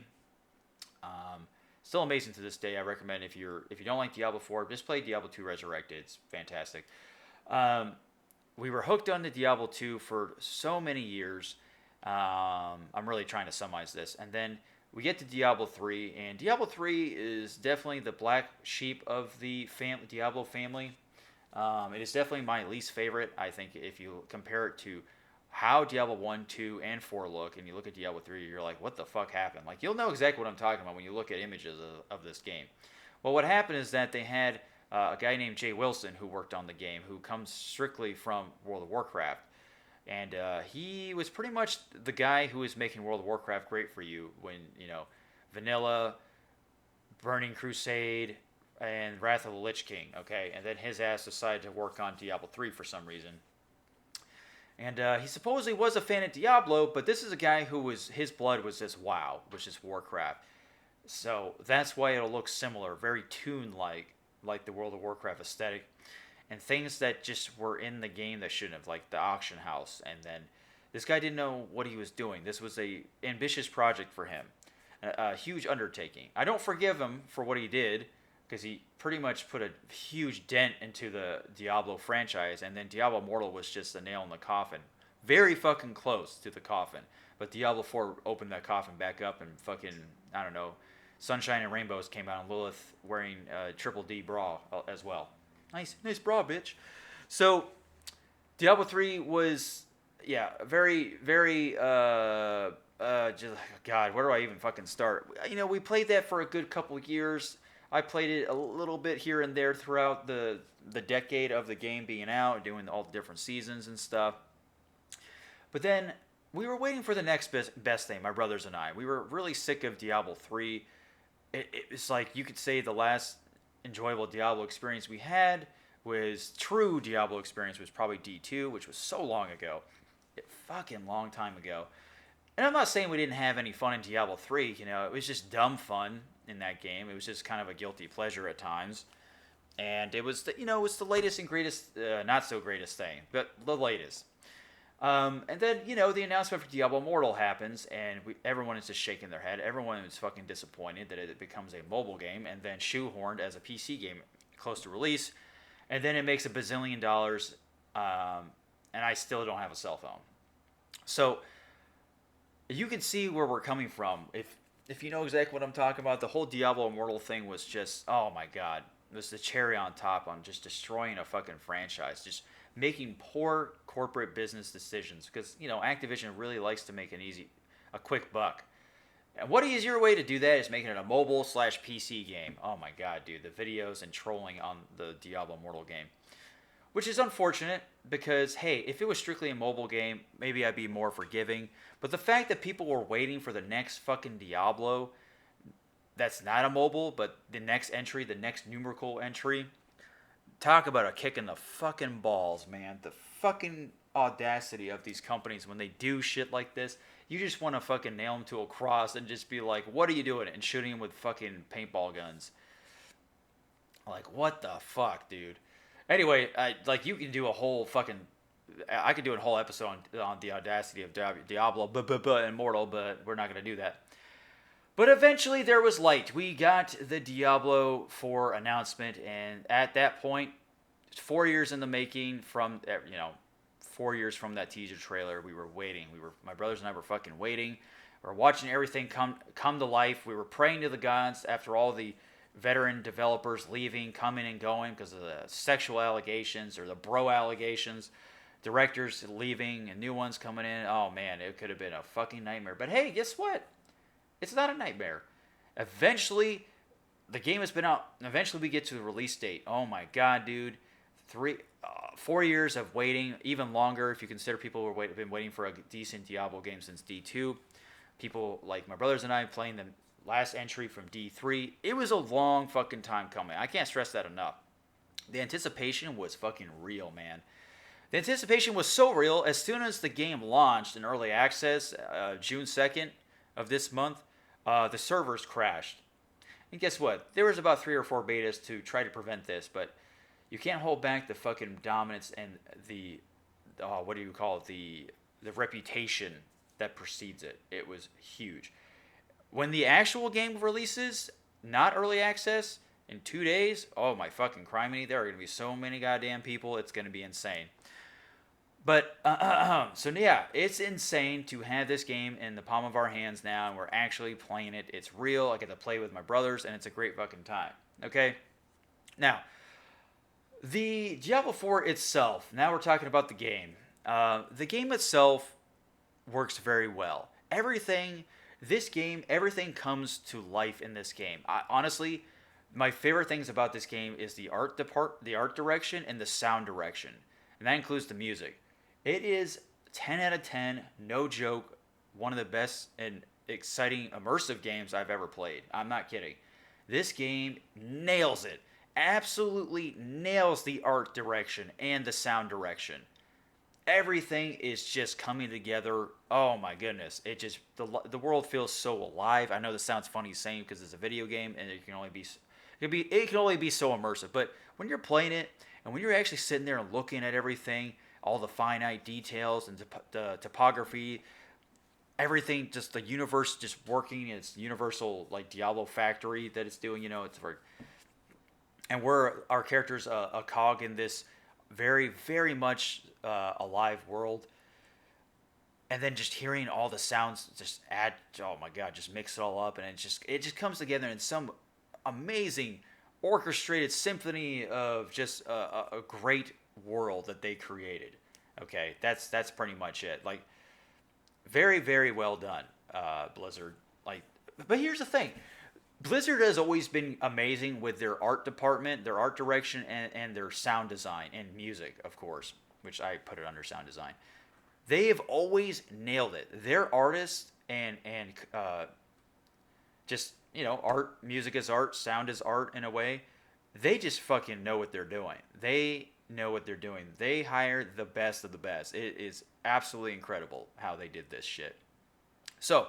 Still amazing to this day. I recommend if you don't like Diablo 4, just play Diablo 2 Resurrected. It's fantastic. We were hooked on the Diablo 2 for so many years. I'm really trying to summarize this. And then we get to Diablo 3, and Diablo 3 is definitely the black sheep of the Diablo family. It is definitely my least favorite. I think if you compare it to how Diablo 1, 2, and 4 look, and you look at Diablo 3, you're like, what the fuck happened? Like, you'll know exactly what I'm talking about when you look at images of this game. Well, what happened is that they had a guy named Jay Wilson who worked on the game, who comes strictly from World of Warcraft. And he was pretty much the guy who was making World of Warcraft great for you when, Vanilla, Burning Crusade, and Wrath of the Lich King, okay? And then his ass decided to work on Diablo 3 for some reason. And he supposedly was a fan of Diablo, but this is a guy his blood was just WoW, which is Warcraft. So that's why it'll look similar, very Toon-like, like the World of Warcraft aesthetic. And things that just were in the game that shouldn't have, like the auction house. And then this guy didn't know what he was doing. This was a ambitious project for him, a huge undertaking. I don't forgive him for what he did, because he pretty much put a huge dent into the Diablo franchise, and then Diablo Immortal was just a nail in the coffin. Very fucking close to the coffin. But Diablo 4 opened that coffin back up, and fucking, I don't know, Sunshine and Rainbows came out, and Lilith wearing a Triple D bra as well. Nice bra, bitch. So, Diablo 3 was, very, very, just, God, where do I even fucking start? We played that for a good couple of years. I played it a little bit here and there throughout the decade of the game being out, doing all the different seasons and stuff. But then, we were waiting for the next best thing, my brothers and I. We were really sick of Diablo 3. It's like, you could say the last enjoyable Diablo experience we had was true Diablo experience was probably D2, which was so long ago. Fucking long time ago. And I'm not saying we didn't have any fun in Diablo 3, it was just dumb fun in that game. It was just kind of a guilty pleasure at times. And it was, it was the latest and greatest, not so greatest thing, but the latest. And then, the announcement for Diablo Immortal happens, and everyone is just shaking their head. Everyone is fucking disappointed that it becomes a mobile game, and then shoehorned as a PC game close to release. And then it makes $1 bazillion, and I still don't have a cell phone. So, you can see where we're coming from. If you know exactly what I'm talking about, the whole Diablo Immortal thing was just, oh my god, it was the cherry on top on just destroying a fucking franchise, just making poor corporate business decisions because Activision really likes to make a quick buck. And what easier way to do that is making it a mobile / PC game. Oh my god, dude, the videos and trolling on the Diablo Immortal game. Which is unfortunate because, hey, if it was strictly a mobile game, maybe I'd be more forgiving. But the fact that people were waiting for the next fucking Diablo that's not a mobile, but the next entry, the next numerical entry, talk about a kick in the fucking balls, man. The fucking audacity of these companies when they do shit like this. You just want to fucking nail them to a cross and just be like, what are you doing? And shooting them with fucking paintball guns. Like, what the fuck, dude? Anyway, you can do a whole fucking... I could do a whole episode on the audacity of Diablo Immortal, but we're not going to do that. But eventually there was light. We got the Diablo 4 announcement, and at that point, 4 years in the making from, 4 years from that teaser trailer, we were waiting. My brothers and I were fucking waiting. We were watching everything come to life. We were praying to the gods after all the veteran developers leaving, coming and going because of the sexual allegations or the bro allegations. Directors leaving and new ones coming in. Oh man, it could have been a fucking nightmare. But hey, guess what? It's not a nightmare. Eventually, the game has been out. Eventually, we get to the release date. Oh my god, dude. 4 years of waiting, even longer if you consider people who have been waiting for a decent Diablo game since D2. People like my brothers and I playing the last entry from D3. It was a long fucking time coming. I can't stress that enough. The anticipation was fucking real, man. The anticipation was so real, as soon as the game launched in early access, June 2nd of this month, the servers crashed. And guess what? There was about 3 or 4 betas to try to prevent this, but you can't hold back the fucking dominance and the, the reputation that precedes it. It was huge. When the actual game releases, not early access, in 2 days, oh my fucking criminy, there are going to be so many goddamn people, it's going to be insane. But, so yeah, it's insane to have this game in the palm of our hands now, and we're actually playing it. It's real. I get to play with my brothers, and it's a great fucking time. Okay? Now, the Diablo 4 itself, now we're talking about the game. The game itself works very well. Everything comes to life in this game. Honestly, my favorite things about this game is the art direction and the sound direction. And that includes the music. It is 10 out of 10, no joke, one of the best and exciting immersive games I've ever played. I'm not kidding. This game nails it. Absolutely nails the art direction and the sound direction. Everything is just coming together. Oh my goodness. The world feels so alive. I know this sounds funny saying because it's a video game and it can only be so immersive. But when you're playing it and when you're actually sitting there and looking at everything, all the finite details and the topography, everything, just the universe just working, it's universal like Diablo factory that it's doing, it's for, and our character's a cog in this very, very much alive world. And then just hearing all the sounds just add, oh my god, just mix it all up, and it just comes together in some amazing orchestrated symphony of just a great world that they created. Okay, that's pretty much it. Like, very, very well done, Blizzard. Like, but here's the thing. Blizzard has always been amazing with their art department, their art direction, and their sound design, and music, of course, which I put it under sound design. They have always nailed it. Their artists and just, art, music is art, sound is art in a way. They just fucking know what they're doing. They know what they're doing. They hire the best of the best. It is absolutely incredible how they did this shit. So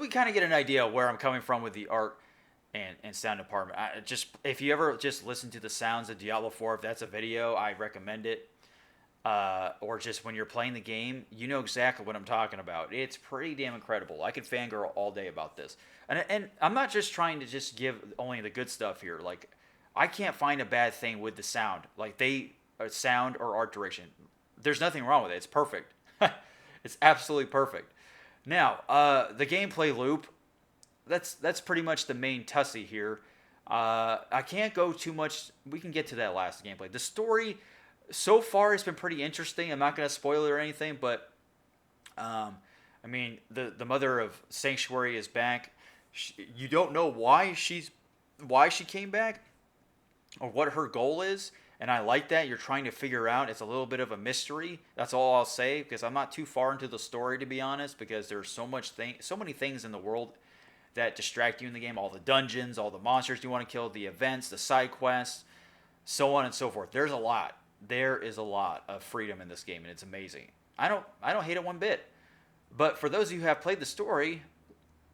we kind of get an idea of where I'm coming from with the art and sound department. If you ever just listen to the sounds of Diablo 4, if that's a video, I recommend it. Or just when you're playing the game, you know exactly what I'm talking about. It's pretty damn incredible. I could fangirl all day about this. And I'm not just trying to just give only the good stuff here. Like, I can't find a bad thing with the sound. Like, sound or art direction. There's nothing wrong with it. It's perfect. It's absolutely perfect. Now, the gameplay loop, that's pretty much the main tussy here. I can't go too much. We can get to that last gameplay. The story so far has been pretty interesting. I'm not going to spoil it or anything, but I mean, the mother of Sanctuary is back. You don't know why she came back or what her goal is, and I like that. You're trying to figure out. It's a little bit of a mystery. That's all I'll say because I'm not too far into the story to be honest. Because there's so many things in the world that distract you in the game. All the dungeons, all the monsters you want to kill, the events, the side quests, so on and so forth. There's a lot. There is a lot of freedom in this game, and it's amazing. I don't hate it one bit. But for those of you who have played the story,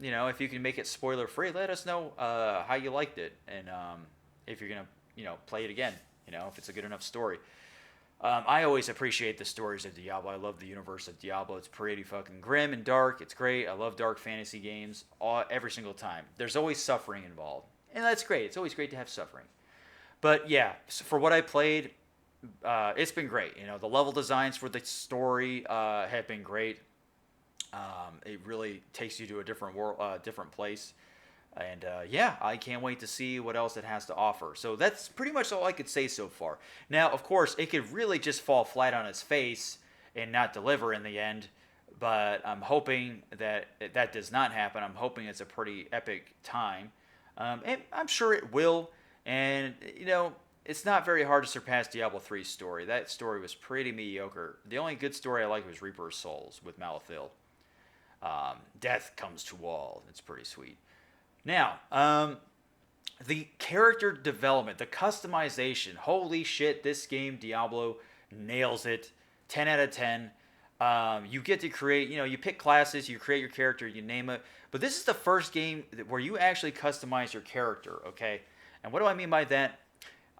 if you can make it spoiler free, let us know how you liked it, and if you're gonna play it again. If it's a good enough story. I always appreciate the stories of Diablo. I love the universe of Diablo. It's pretty fucking grim and dark. It's great. I love dark fantasy games every single time. There's always suffering involved, and that's great. It's always great to have suffering. But yeah, for what I played, it's been great. The level designs for the story have been great. It really takes you to a different world, different place. And yeah, I can't wait to see what else it has to offer. So that's pretty much all I could say so far. Now, of course, it could really just fall flat on its face and not deliver in the end. But I'm hoping that that does not happen. I'm hoping it's a pretty epic time. And I'm sure it will. And, it's not very hard to surpass Diablo 3's story. That story was pretty mediocre. The only good story I liked was Reaper's Souls with Malithil. Death comes to all. It's pretty sweet. Now, the character development, the customization. Holy shit, this game, Diablo, nails it. 10 out of 10. You get to create, you pick classes, you create your character, you name it. But this is the first game where you actually customize your character, okay? And what do I mean by that?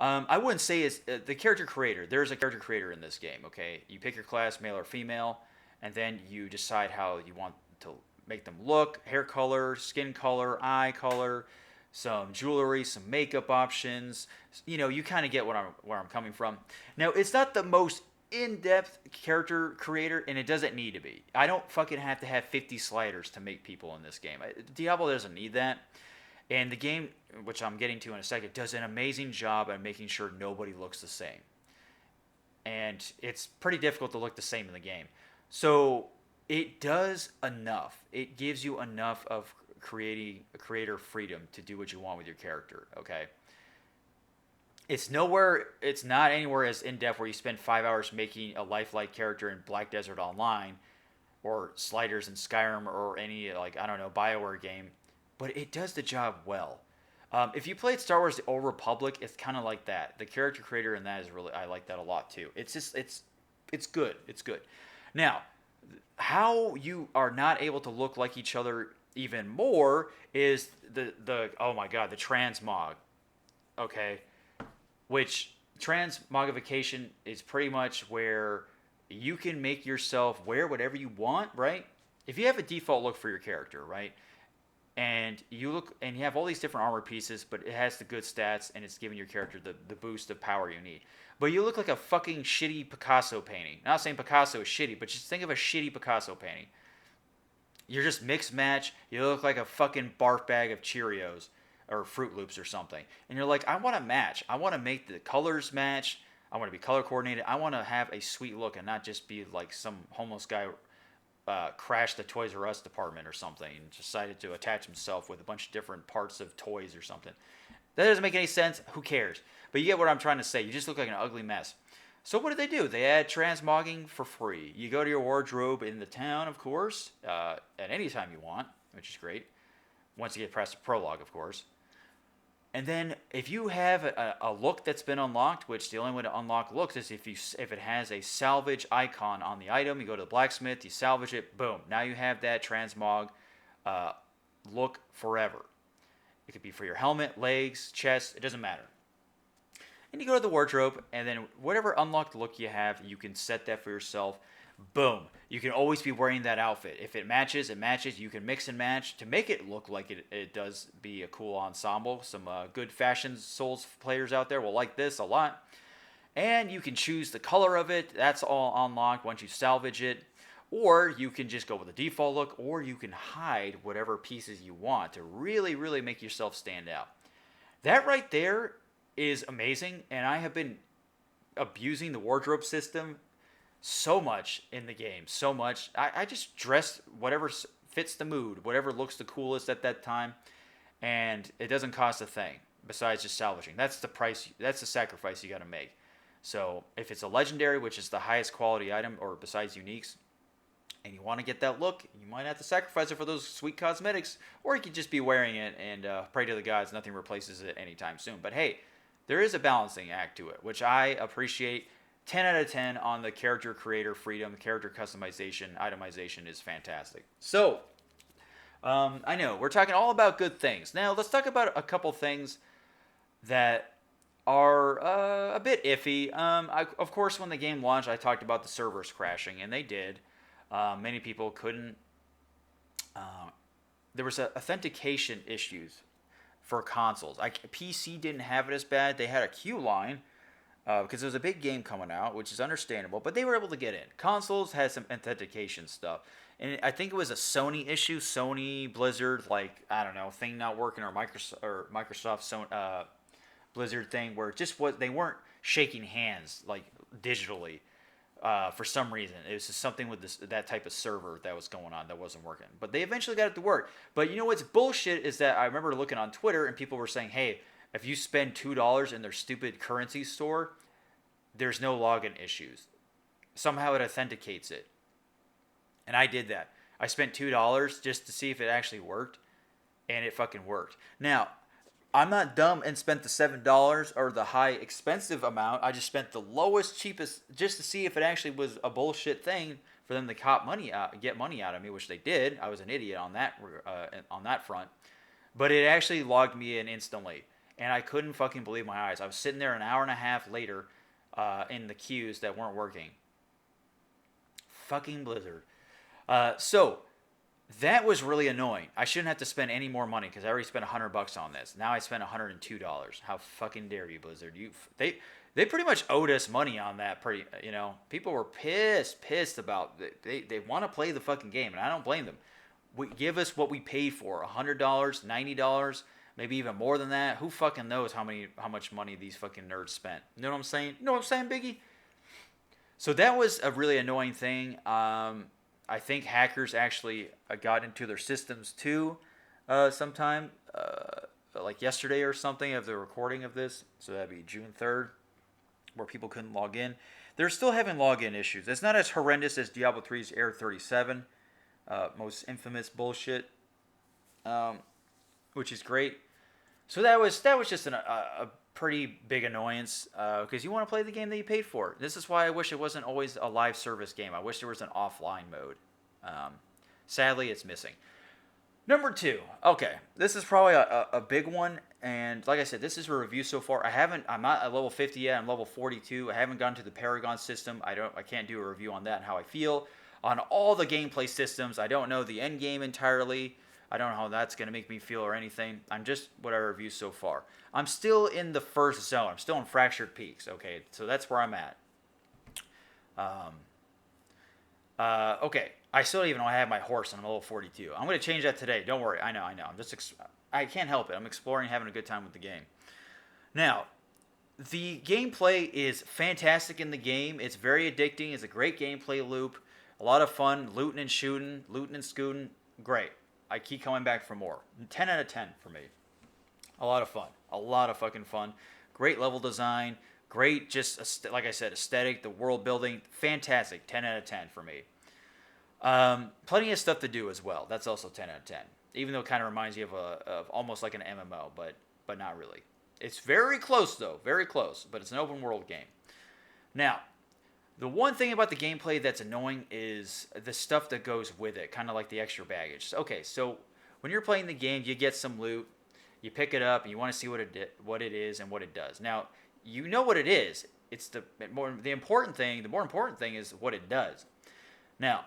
I wouldn't say it's the character creator. There's a character creator in this game, okay? You pick your class, male or female, and then you decide how you want to make them look, hair color, skin color, eye color, some jewelry, some makeup options. You kind of get where I'm coming from. Now, it's not the most in-depth character creator, and it doesn't need to be. I don't fucking have to have 50 sliders to make people in this game. Diablo doesn't need that. And the game, which I'm getting to in a second, does an amazing job at making sure nobody looks the same. And it's pretty difficult to look the same in the game. So it does enough. It gives you enough of creator freedom to do what you want with your character, okay? It's not anywhere as in-depth where you spend 5 hours making a lifelike character in Black Desert Online or sliders in Skyrim or any, BioWare game. But it does the job well. If you played Star Wars: The Old Republic, it's kind of like that. The character creator in that I like that a lot too. It's good. It's good. Now, how you are not able to look like each other even more is the oh my god, the transmog. Okay, which transmogrification is pretty much where you can make yourself wear whatever you want, right? If you have a default look for your character, right? And you have all these different armor pieces, but it has the good stats, and it's giving your character the boost of power you need. But you look like a fucking shitty Picasso painting. Not saying Picasso is shitty, but just think of a shitty Picasso painting. You're just mixed match. You look like a fucking barf bag of Cheerios or Fruit Loops or something. And you're like, I want to match. I want to make the colors match. I want to be color coordinated. I want to have a sweet look and not just be like some homeless guy crashed the Toys R Us department or something and decided to attach himself with a bunch of different parts of toys or something. That doesn't make any sense. Who cares? But you get what I'm trying to say. You just look like an ugly mess. So what do? They add transmogging for free. You go to your wardrobe in the town, of course, at any time you want, which is great. Once you get past the prologue, of course. And then if you have a look that's been unlocked, which the only way to unlock looks is if it has a salvage icon on the item, you go to the blacksmith, you salvage it, boom. Now you have that transmog look forever. It could be for your helmet, legs, chest, it doesn't matter. And you go to the wardrobe, and then whatever unlocked look you have, you can set that for yourself. Boom. You can always be wearing that outfit. If it matches, it matches. You can mix and match to make it look like it does be a cool ensemble. Some good fashion Souls players out there will like this a lot. And you can choose the color of it. That's all unlocked once you salvage it. Or you can just go with the default look, or you can hide whatever pieces you want to really, really make yourself stand out. That right there is amazing, and I have been abusing the wardrobe system so much in the game. So much. I just dress whatever fits the mood, whatever looks the coolest at that time, and it doesn't cost a thing besides just salvaging. That's the price, that's the sacrifice you got to make. So if it's a legendary, which is the highest quality item, or besides uniques, and you want to get that look, you might have to sacrifice it for those sweet cosmetics, or you could just be wearing it and pray to the gods nothing replaces it anytime soon. But hey, there is a balancing act to it, which I appreciate. 10 out of 10 on the character creator freedom, character customization, itemization is fantastic. So, I know we're talking all about good things. Now, let's talk about a couple things that are a bit iffy. Of course, when the game launched, I talked about the servers crashing, and they did. Many people couldn't. There was authentication issues for consoles. PC didn't have it as bad. They had a queue line because there was a big game coming out, which is understandable, but they were able to get in. Consoles had some authentication stuff. And I think it was a Sony issue, Sony, Blizzard, I don't know, thing not working, or Microsoft Sony, Blizzard thing, where they weren't shaking hands digitally for some reason. It was just something with that type of server that was going on that wasn't working. But they eventually got it to work. But you know what's bullshit is that I remember looking on Twitter and people were saying, hey, if you spend $2 in their stupid currency store, there's no login issues. Somehow it authenticates it. And I did that. I spent $2 just to see if it actually worked, and it fucking worked. Now, I'm not dumb and spent the $7 or the high expensive amount. I just spent the lowest, cheapest just to see if it actually was a bullshit thing for them to get money out of me, which they did. I was an idiot on that front. But it actually logged me in instantly, and I couldn't fucking believe my eyes. I was sitting there an hour and a half later in the queues that weren't working. Fucking Blizzard. So that was really annoying. I shouldn't have to spend any more money because I already spent $100 on this. Now I spent $102. How fucking dare you, Blizzard? They pretty much owed us money on that. People were pissed about. They want to play the fucking game, and I don't blame them. Give us what we paid for: $100, $90, maybe even more than that. Who fucking knows how much money these fucking nerds spent? You know what I'm saying? You know what I'm saying, Biggie? So that was a really annoying thing. I think hackers actually got into their systems too sometime, like yesterday or something of the recording of this. So that'd be June 3rd, where people couldn't log in. They're still having login issues. It's not as horrendous as Diablo 3's Air 37, most infamous bullshit, which is great. So that was just a pretty big annoyance because you want to play the game that you paid for. This is why I wish it wasn't always a live service game. I wish there was an offline mode. Sadly, it's missing. Number 2. Okay, this is probably a big one, and like I said, this is a review so far. I'm not at level 50 yet. I'm level 42. I haven't gone to the Paragon system. I can't do a review on that and how I feel on all the gameplay systems. I don't know the end game entirely. I don't know how that's going to make me feel or anything. I'm just what I reviewed so far. I'm still in the first zone. I'm still in Fractured Peaks, okay? So that's where I'm at. Okay. I still don't even know I have my horse and I'm level 42. I'm going to change that today. Don't worry. I know. I can't help it. I'm exploring, having a good time with the game. Now, the gameplay is fantastic in the game. It's very addicting. It's a great gameplay loop. A lot of fun. Looting and shooting. Looting and scooting. Great. I keep coming back for more. 10 out of 10 for me. A lot of fun. A lot of fucking fun. Great level design. Great, just like I said, aesthetic. The world building. Fantastic. 10 out of 10 for me. Plenty of stuff to do as well. That's also 10 out of 10. Even though it kind of reminds you of almost like an MMO, but not really. It's very close though. Very close. But it's an open world game. Now, the one thing about the gameplay that's annoying is the stuff that goes with it, kind of like the extra baggage. Okay, so when you're playing the game, you get some loot, you pick it up, and you want to see what it is and what it does. Now, you know what it is. It's the more important thing is what it does. Now,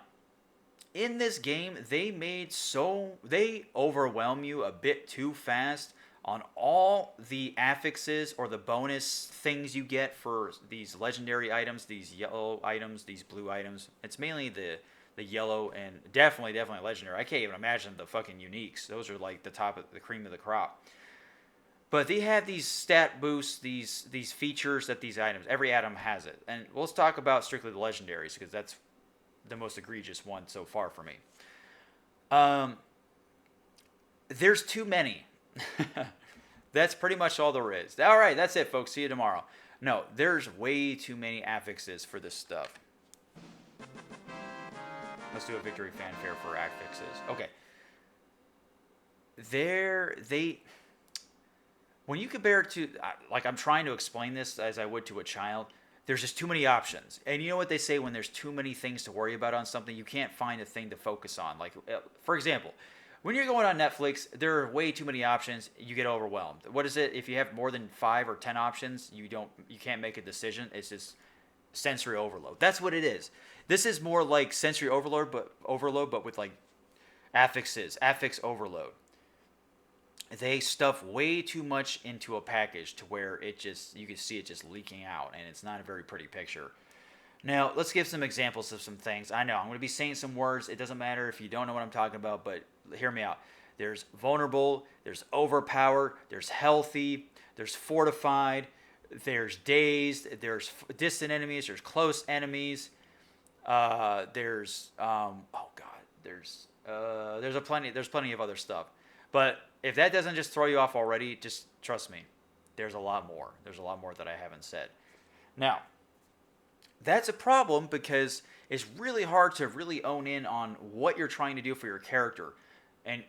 in this game, they overwhelm you a bit too fast on all the affixes or the bonus things you get for these legendary items, these yellow items, these blue items. It's mainly the the yellow, and definitely legendary. I can't even imagine the fucking uniques. Those are like the top of the cream of the crop. But they have these stat boosts, these features that these items, every item has it. And let's talk about strictly the legendaries because that's the most egregious one so far for me. Um, there's too many. That's pretty much all there is. All right, that's it, folks. See you tomorrow. No, there's way too many affixes for this stuff. Let's do a victory fanfare for affixes. Okay. When you compare it to, like, I'm trying to explain this as I would to a child, there's just too many options. And you know what they say, when there's too many things to worry about on something, you can't find a thing to focus on. Like, for example, when you're going on Netflix, there are way too many options. You get overwhelmed. What is it? If you have more than 5 or 10 options, you can't make a decision. It's just sensory overload. That's what it is. This is more like sensory overload, but with like affix overload. They stuff way too much into a package to where you can see it just leaking out, and it's not a very pretty picture. Now, let's give some examples of some things. I know I'm going to be saying some words. It doesn't matter if you don't know what I'm talking about, but hear me out. There's vulnerable, there's overpowered, there's healthy, there's fortified, there's dazed, there's distant enemies, there's close enemies. There's plenty of other stuff. But if that doesn't just throw you off already, just trust me. There's a lot more. There's a lot more that I haven't said. Now, that's a problem because it's really hard to really own in on what you're trying to do for your character. And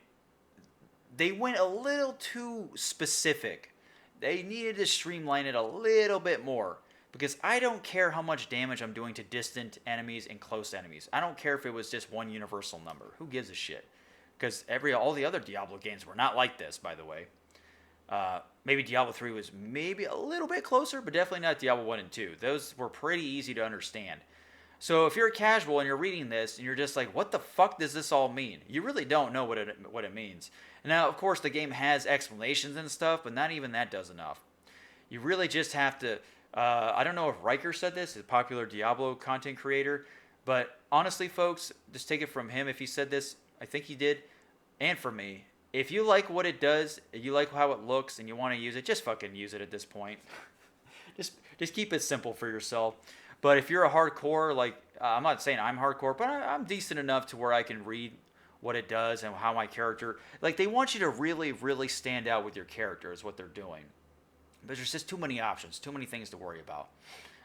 they went a little too specific. They needed to streamline it a little bit more. Because I don't care how much damage I'm doing to distant enemies and close enemies. I don't care if it was just one universal number. Who gives a shit? Because all the other Diablo games were not like this, by the way. Maybe Diablo 3 was maybe a little bit closer, but definitely not Diablo 1 and 2. Those were pretty easy to understand. So if you're a casual and you're reading this and you're just like, what the fuck does this all mean? You really don't know what it means. Now, of course, the game has explanations and stuff, but not even that does enough. You really just have to... I don't know if Riker said this, a popular Diablo content creator, but honestly, folks, just take it from him. If he said this, I think he did, and for me, if you like what it does, you like how it looks, and you want to use it, just fucking use it at this point. just keep it simple for yourself. But if you're a hardcore, like, I'm not saying I'm hardcore, but I'm decent enough to where I can read what it does and how my character, like, they want you to really, really stand out with your character is what they're doing. But there's just too many options, too many things to worry about.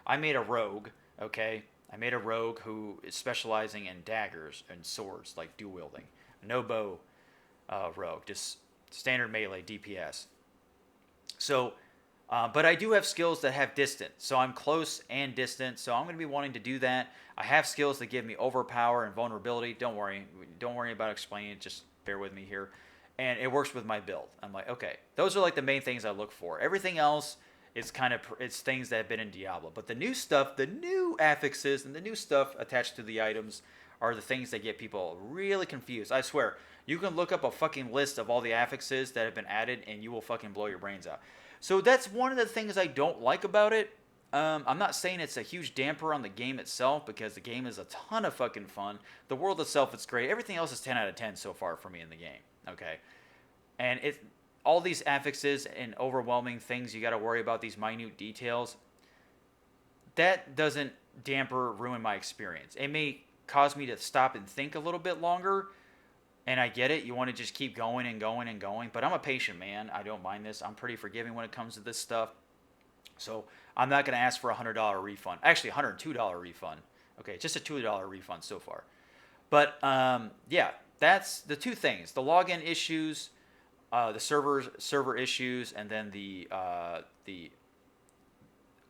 I made a rogue, okay? I made a rogue who is specializing in daggers and swords, like dual wielding. No bow rogue, just standard melee DPS. So, but I do have skills that have distance. So I'm close and distant, so I'm going to be wanting to do that. I have skills that give me overpower and vulnerability. Don't worry about explaining it, just bear with me here. And it works with my build. I'm like, okay, those are like the main things I look for. Everything else is it's things that have been in Diablo. But the new stuff, the new affixes, and the new stuff attached to the items are the things that get people really confused. I swear, you can look up a fucking list of all the affixes that have been added, and you will fucking blow your brains out. So that's one of the things I don't like about it. I'm not saying it's a huge damper on the game itself, because the game is a ton of fucking fun. The world itself is great. Everything else is 10 out of 10 so far for me in the game. Okay, and all these affixes and overwhelming things you got to worry about, these minute details, that doesn't ruin my experience. It may cause me to stop and think a little bit longer, and I get it. You want to just keep going and going and going, but I'm a patient man. I don't mind this. I'm pretty forgiving when it comes to this stuff. So I'm not going to ask for a $100 refund. Actually, $102 refund. Okay, just a $2 refund so far. But yeah. That's the two things: the login issues, the server issues, and then the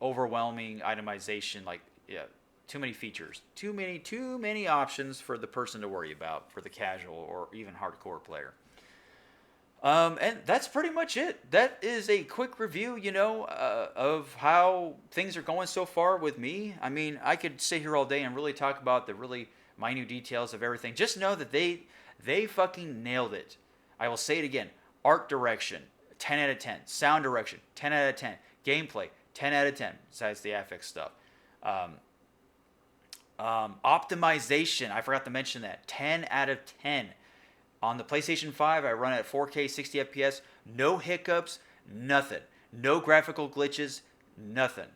overwhelming itemization. Like, yeah, too many features, too many options for the person to worry about, for the casual or even hardcore player. And that's pretty much it. That is a quick review, of how things are going so far with me. I mean, I could sit here all day and really talk about the really minute details of everything. Just know that they fucking nailed it. I will say it again. Art direction, 10 out of 10. Sound direction, 10 out of 10. Gameplay, 10 out of 10, besides the affix stuff. Optimization, I forgot to mention that. 10 out of 10. On the PlayStation 5, I run at 4K 60 FPS. No hiccups, nothing. No graphical glitches, nothing.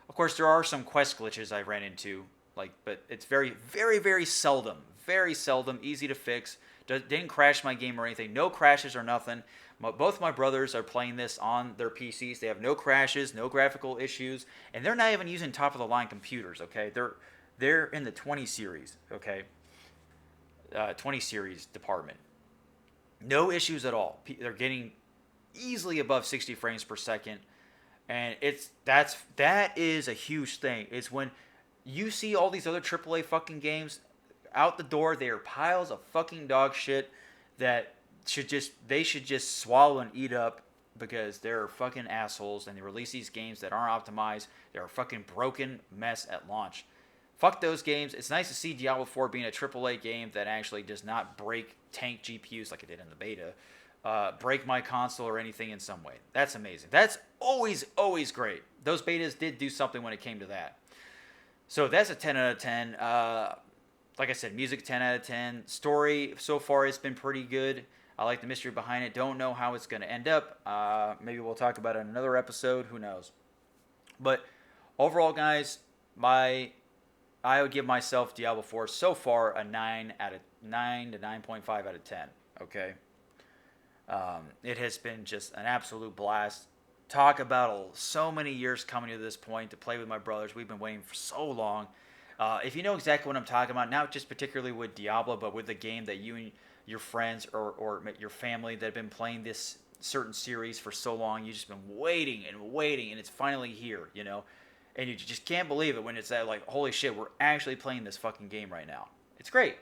Of course, there are some quest glitches I ran into, but it's very, very, very seldom. Very seldom, easy to fix. Didn't crash my game or anything. No crashes or nothing. Both my brothers are playing this on their PCs. They have no crashes, no graphical issues, and they're not even using top of the line computers. Okay, they're in the 20 series. Okay, 20 series department. No issues at all. They're getting easily above 60 frames per second, and that is a huge thing. It's when you see all these other AAA fucking games out the door. They are piles of fucking dog shit that should just swallow and eat up because they're fucking assholes and they release these games that aren't optimized. They're a fucking broken mess at launch. Fuck those games. It's nice to see Diablo 4 being a AAA game that actually does not break tank GPUs like it did in the beta, break my console or anything in some way. That's amazing. That's always great. Those betas did do something when it came to that. So that's a 10 out of 10. Like I said, music 10 out of 10. Story so far has been pretty good. I like the mystery behind it. Don't know how it's going to end up. Maybe we'll talk about it in another episode. Who knows? But overall, guys, I would give myself Diablo 4 so far a 9 to 9.5 out of 10. Okay. It has been just an absolute blast. Talk about so many years coming to this point to play with my brothers. We've been waiting for so long. If you know exactly what I'm talking about, not just particularly with Diablo, but with the game that you and your friends or your family that have been playing this certain series for so long, you've just been waiting, and it's finally here, you know? And you just can't believe it when it's that, like, holy shit, we're actually playing this fucking game right now. It's great.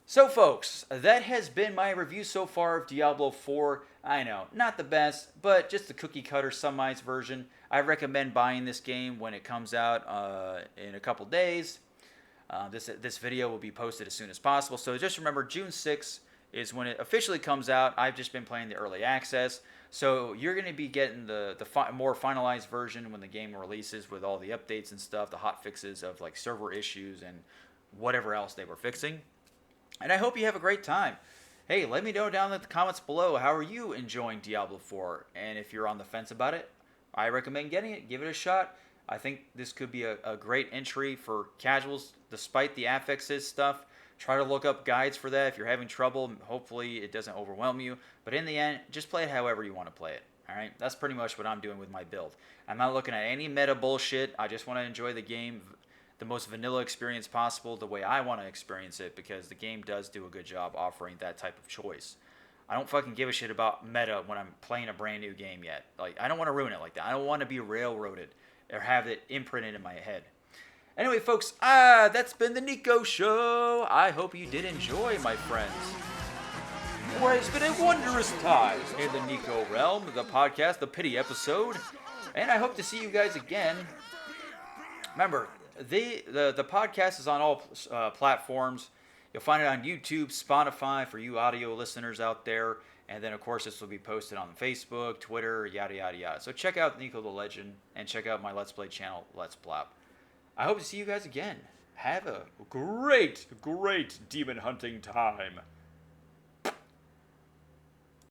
So, folks, that has been my review so far of Diablo 4. I know, not the best, but just the cookie-cutter summarized version. I recommend buying this game when it comes out in a couple days. This video will be posted as soon as possible. So just remember, June 6th is when it officially comes out. I've just been playing the early access. So you're going to be getting the more finalized version when the game releases with all the updates and stuff, the hot fixes of like server issues and whatever else they were fixing. And I hope you have a great time. Hey, let me know down in the comments below, how are you enjoying Diablo 4? And if you're on the fence about it, I recommend getting it. Give it a shot. I think this could be a great entry for casuals, despite the affixes stuff. Try to look up guides for that if you're having trouble. Hopefully it doesn't overwhelm you. But in the end, just play it however you want to play it. All right? That's pretty much what I'm doing with my build. I'm not looking at any meta bullshit. I just want to enjoy the game, the most vanilla experience possible, the way I want to experience it, because the game does do a good job offering that type of choice. I don't fucking give a shit about meta when I'm playing a brand new game yet. Like, I don't want to ruin it like that. I don't want to be railroaded or have it imprinted in my head. Anyway, folks, that's been the Niko Show. I hope you did enjoy, my friends. For it's been a wondrous time in the Niko realm, the podcast, the pity episode, and I hope to see you guys again. Remember, the podcast is on all platforms. You'll find it on YouTube, Spotify for you audio listeners out there, and then of course this will be posted on Facebook, Twitter, yada yada yada. So check out NikoTheLegend and check out my Let's Play channel, Let's Plop. I hope to see you guys again. Have a great demon hunting time.